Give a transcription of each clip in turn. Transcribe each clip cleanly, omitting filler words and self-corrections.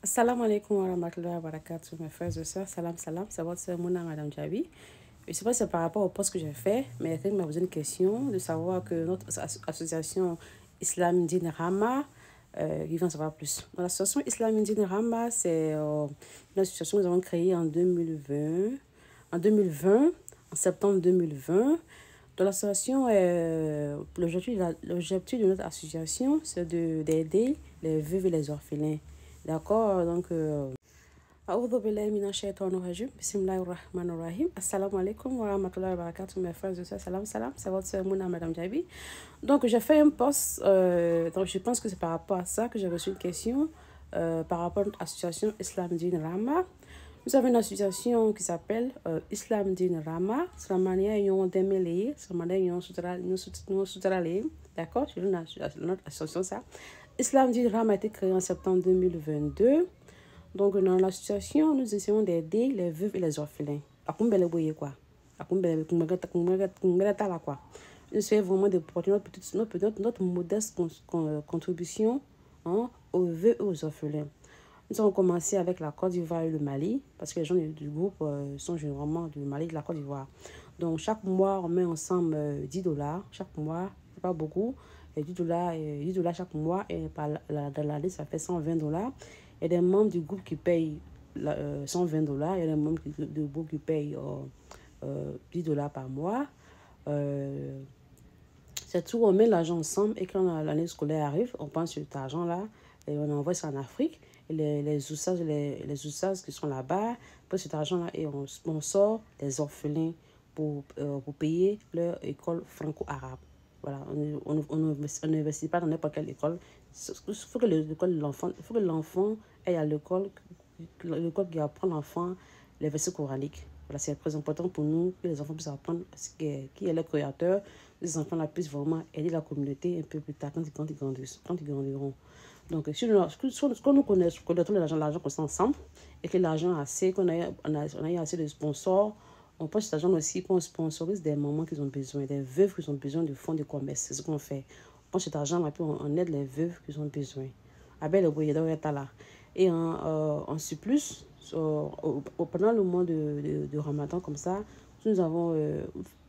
Assalamu alaikum wa rahmatullahi wa barakatuh, mes frères et sœurs. Salam, salam. C'est votre sœur Mouna, Madame Jabi. Je ne sais pas si c'est par rapport au poste que j'ai fait, mais quelqu'un m'a posé une question de savoir que notre association Islam Din Rama, il va en savoir plus. Donc, l'association Islam Din Rama, c'est une association que nous avons créée en 2020, en septembre 2020. Donc, l'association, l'objectif de notre association, c'est d'aider les veuves et les orphelins. D'accord, donc, A'udhu billahi minash shaitanir rajim. Bismillahir rahmanir rahim. Assalamu alaikum wa rahmatullahi wa barakatuh, mes frères et sœurs. Salam, salam. C'est votre sœur Mouna, Madame Jabi. Donc, j'ai fait un post. Donc, je pense que c'est par rapport à ça que j'ai reçu une question par rapport à notre association Islam Din Rama. Nous avons une association qui s'appelle Islam Din Rama. C'est la manière dont on démêle, c'est la manière dont on soutient. D'accord, c'est notre association ça. Islam Din Rama a été créé en septembre 2022. Donc, dans l'association, nous essayons d'aider les veuves et les orphelins. Quoi. Nous essayons vraiment de porter notre modeste contribution aux veuves et aux orphelins. Nous avons commencé avec la Côte d'Ivoire et le Mali, parce que les gens du groupe sont généralement du Mali et de la Côte d'Ivoire. Donc, chaque mois, on met ensemble $10. Chaque mois, c'est pas beaucoup. Et $10 chaque mois. Et dans l'année, ça fait $120. Il y a des membres du groupe qui payent $120. Il y a des membres du groupe qui payent $10 par mois. C'est tout, on met l'argent ensemble et quand l'année scolaire arrive, on prend cet argent-là et on envoie ça en Afrique. Et les Oussas qui sont là-bas prennent cet argent-là et on sort des orphelins pour payer leur école franco-arabe. Voilà, on n'investit pas dans n'importe quelle école. Il faut que l'enfant aille à l'école qui apprend l'enfant les versets coraniques. Voilà, c'est très important pour nous que les enfants puissent apprendre qui est le créateur. Les enfants là puissent vraiment aider la communauté un peu plus tard quand ils grandiront. Donc, si nous connaissons l'argent qu'on ensemble et que l'argent a assez, qu'on a assez de sponsors, on prend cet argent aussi pour sponsoriser des mamans qui ont besoin, des veuves qui ont besoin de fonds de commerce. C'est ce qu'on fait. On prend cet argent et puis on aide les veuves qui ont besoin. Et en surplus, pendant le mois de Ramadan, comme ça, nous avons,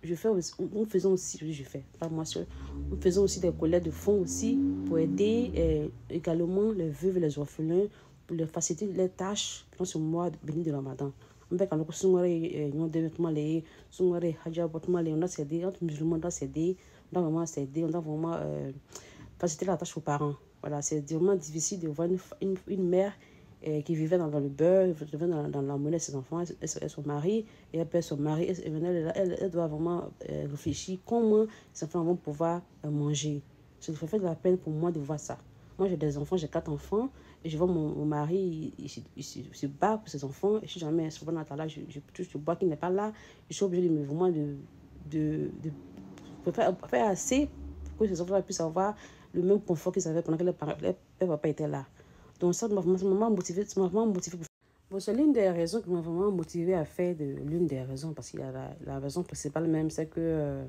nous faisons aussi, pas moi seul, nous faisons aussi des collectes de fonds aussi pour aider également les veuves et les orphelins, pour leur faciliter les tâches pendant ce mois béni de Ramadan. On a s'aider, entre musulmans, on doit s'aider, on doit vraiment faciliter la tâche aux parents. Voilà, c'est vraiment difficile de voir une mère qui vivait dans le beurre, vivait dans la monnaie de ses enfants, et son mari, et elle perd son mari, elle doit vraiment réfléchir comment ses enfants vont pouvoir manger. Ça fait de la peine pour moi de voir ça. Moi, j'ai des enfants, j'ai 4 enfants, et je vois mon mari, il se bat pour ses enfants, et si jamais souvent là, je vois qu'il n'est pas là, je suis obligée vraiment de faire assez pour que ses enfants puissent avoir le même confort qu'ils avaient pendant que leur papa était là. Donc ça m'a vraiment motivé. Bon, c'est l'une des raisons qui m'a vraiment motivé à faire l'une des raisons, parce qu'il y a la raison principale même, c'est que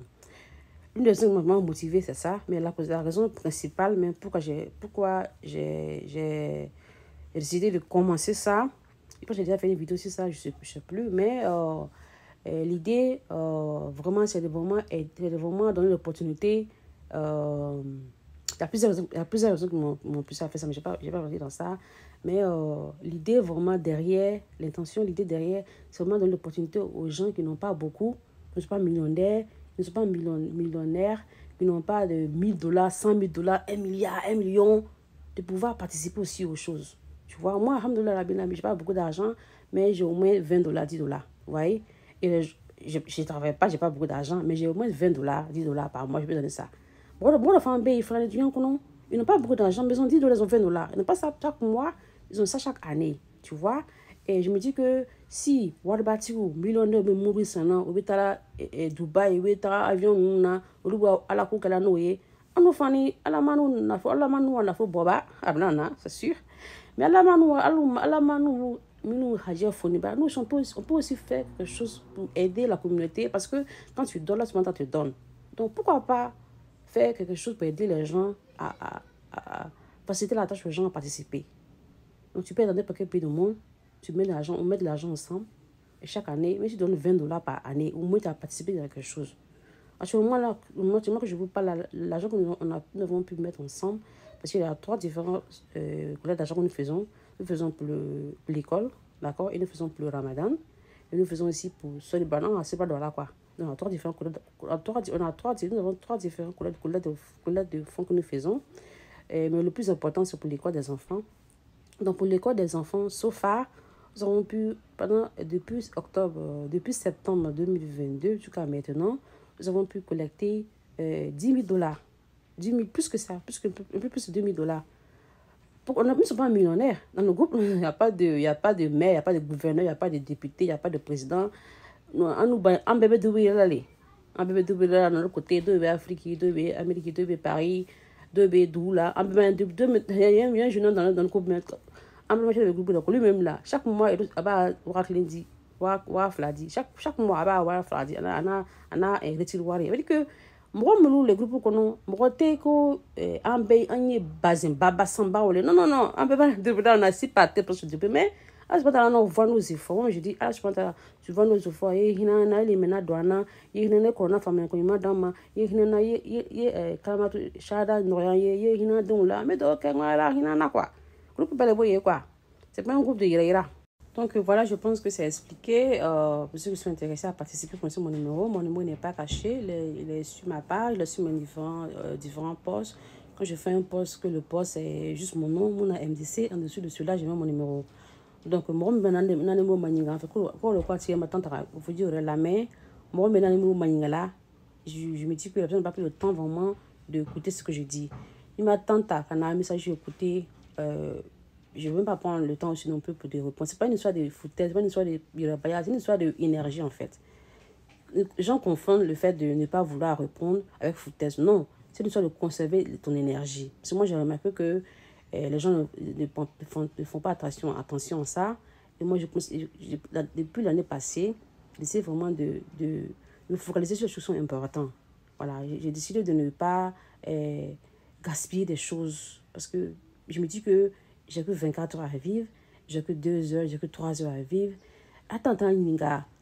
l'une des raisons qui m'a vraiment motivé, c'est ça. Mais la raison principale, même pourquoi j'ai décidé de commencer ça, je pense que j'ai déjà fait une vidéo sur ça, je sais plus, mais l'idée, vraiment, c'est de vraiment donner l'opportunité. Il y a plusieurs raisons qui m'ont poussé à faire ça, mais je n'ai pas parlé dans ça. Mais l'idée vraiment derrière, l'idée derrière, c'est vraiment donner l'opportunité aux gens qui n'ont pas beaucoup, qui ne sont pas millionnaires, qui ne sont pas millionnaires, qui n'ont pas de $1000, $100,000, 1 milliard, 1 million, de pouvoir participer aussi aux choses. Tu vois, moi, alhamdoulilah, je n'ai pas beaucoup d'argent, mais j'ai au moins $20, $10. Vous voyez? Et je ne travaille pas, je n'ai pas beaucoup d'argent, mais j'ai au moins $20, $10 par mois, je peux donner ça. Bon, la femme, ils n'ont pas beaucoup d'argent, mais ils ont $10, ils ont $20. Ils n'ont pas ça chaque mois, ils ont ça chaque année, tu vois. Et je me dis que si, Warbati ou millionnaire, mais Maurice, ou Dubaï, ou avion, ou à la cour qu'elle a noué, on nous fait, à la manu, on a fait boba, c'est sûr. Mais à la manu, nous, on peut aussi faire quelque chose pour aider la communauté, parce que quand tu donnes, là, tu te donnes. Donc pourquoi pas faire quelque chose pour aider les gens à faciliter la tâche aux gens à participer. Donc, tu peux aller dans n'importe quel pays du monde, tu mets de l'argent, on met de l'argent ensemble. Et chaque année, même si tu donnes $20 par année, au moins tu as participé à quelque chose. À ce moment-là, au moment que je vous parle, l'argent que nous avons pu mettre ensemble, parce qu'il y a 3 différents couleurs d'argent que nous faisons. Nous faisons pour l'école, d'accord, et nous faisons pour le ramadan. Et nous faisons aussi pour Solibanan, c'est pas de là, quoi. On a 3 différents couleurs, nous avons 3 différents couleurs de fonds que nous faisons. Mais le plus important, c'est pour l'école des enfants. Donc, pour l'école des enfants, so far, nous avons pu, depuis septembre 2022 jusqu'à maintenant, nous avons pu collecter $10,000. 10 000, plus que ça, un peu plus de $2,000. Nous ne sommes pas millionnaires. Dans le groupe, il n'y a pas de maire, il n'y a pas de gouverneur, il n'y a pas de député, il n'y a pas de président. Un bébé de là, un bébé de là, dans le côté, deux bébés Afrique, deux bébés Amérique, deux bébés Paris, deux bébés d'où là, un bébé il y a un jeune dans le groupe, un bébé le groupe, lui-même là, chaque mois, il va avoir lundi, chaque mois, il va avoir fladi, on a un retire warrior. Ça veut dire que, moi, les groupes qu'on a, moi, t'es que, un bébé, un y bazin, baba samba, non, un bébé de on a 6 parties pour ce début, mais, je pense que on voit nos efforts. Je dis, je pense que tu vois nos efforts. Il y a un élément douane, il y a un corona famille comme madame, il y a un kalama chada noyan, il y a un don là, mais donc là, il y en a quoi. Groupe pas le boyer quoi. C'est pas un groupe de ira. Donc voilà, je pense que c'est expliqué. Pour ceux qui sont intéressés à participer, connaissez mon numéro n'est pas caché, il est sur ma page, il est sur mes différents posts. Quand je fais un post, que le post est juste mon nom, mon MDC, en dessous de cela, je mets mon numéro. Donc, moi, je suis numéro maninga. Quand le quartier ma tante vous dire la main, moi, je suis numéro maninga là. Je me dis que la personne n'a pas pris le temps vraiment d'écouter ce que je dis. Il m'a tante à un message écouté. Je ne veux même pas prendre le temps aussi non plus pour des réponses. Ce n'est pas une histoire de foutaise, ce n'est pas une histoire de c'est une histoire d'énergie en fait. Les gens confondent le fait de ne pas vouloir répondre avec foutaise. Non, c'est une histoire de conserver ton énergie. Parce que moi, j'ai remarqué que les gens ne font pas attention à ça. Et moi, depuis l'année passée, j'essaie vraiment de me focaliser sur les choses qui sont importantes. Voilà, j'ai décidé de ne pas gaspiller des choses. Parce que je me dis que j'ai que 24 heures à vivre, j'ai que 2 heures, j'ai que 3 heures à vivre. Attends,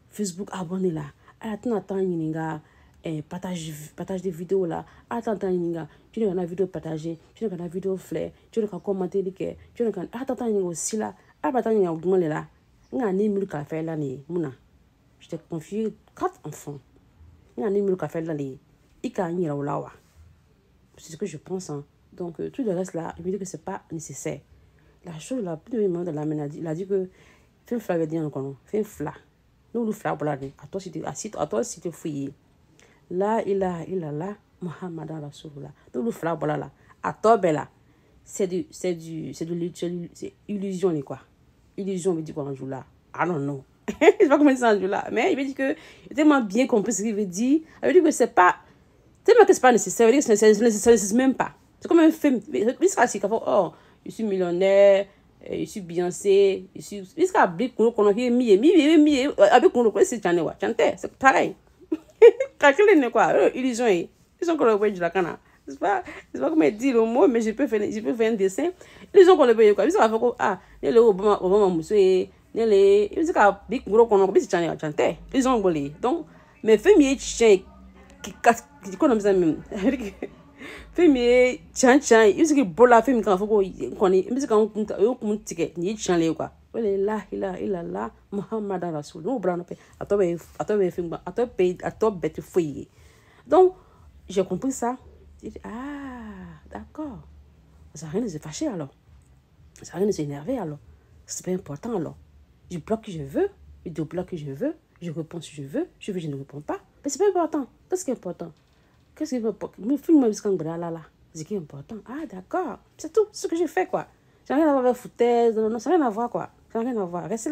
Facebook, abonnez-la. Attends, partage des vidéos là. Attends, tu n'as pas vidéo partagée, tu n'as pas vidéo fleur, tu n'as pas commenté, tu n'as pas attends, aussi là. Attends, là. Je t'ai confié 4 enfants. Il y a un numéro café là, c'est ce que je pense. Hein. Donc, tout le reste là, je me dis que ce n'est pas nécessaire. La chose la plus de la main, il a dit que fais un flag, fais un flag. Nous, le flag, voilà, à toi, si tu fouilles. Là, il a là, Mohamed Rasulullah. Nous, le flag, voilà, là. À toi, ben là. C'est illusion, quoi. Illusion, me dit quoi, un jour là. Ah non, non. Je ne sais pas comment il dit ça un jour là. Mais il me dit que, il a tellement bien compris ce qu'il veut dire. Il veut dire que c'est pas, tellement que c'est pas nécessaire. Il veut dire que ça ne nécessite même pas. C'est comme un film. Il sera assis, oh, je suis millionnaire, je suis Beyoncé, je suis... Il sera habillé pour qu'on ait mis, avec qu'on le c'est pareil. Calculez quoi, illusion. Ils sont qu'on le voit du lacana. C'est pas comme dire le mot, mais je peux faire un dessin. Ils ont qu'on le voit quoi. Ils sont avec il le Obama monsieur, ils sont habillé pour qu'on ait chanté. Ils ont volé. Donc, mes familles chien qui connaissent ça même. Femi chan yusuki bola femi kan foko koni mbi kan kunta yo kun tike ni chanle kwa wala la ilaha muhammad rasul no brano pe atobe femi atobe beti foyi. Donc j'ai compris ça. J'ai dit d'accord, ça rien de se fâcher alors, ça rien de s'énerver alors, c'est pas important alors. Je bloque que je veux, je débloque que je veux, je réponds si je veux, je ne réponds pas, mais c'est pas important. Qu'est-ce qui est important? Qu'est-ce qui est important? Le film là, c'est qui est important. Ah d'accord, c'est tout ce que j'ai fait quoi. Ça n'a rien à voir avec foutaise, non, ça n'a rien à voir quoi. Ça n'a rien à voir. Restez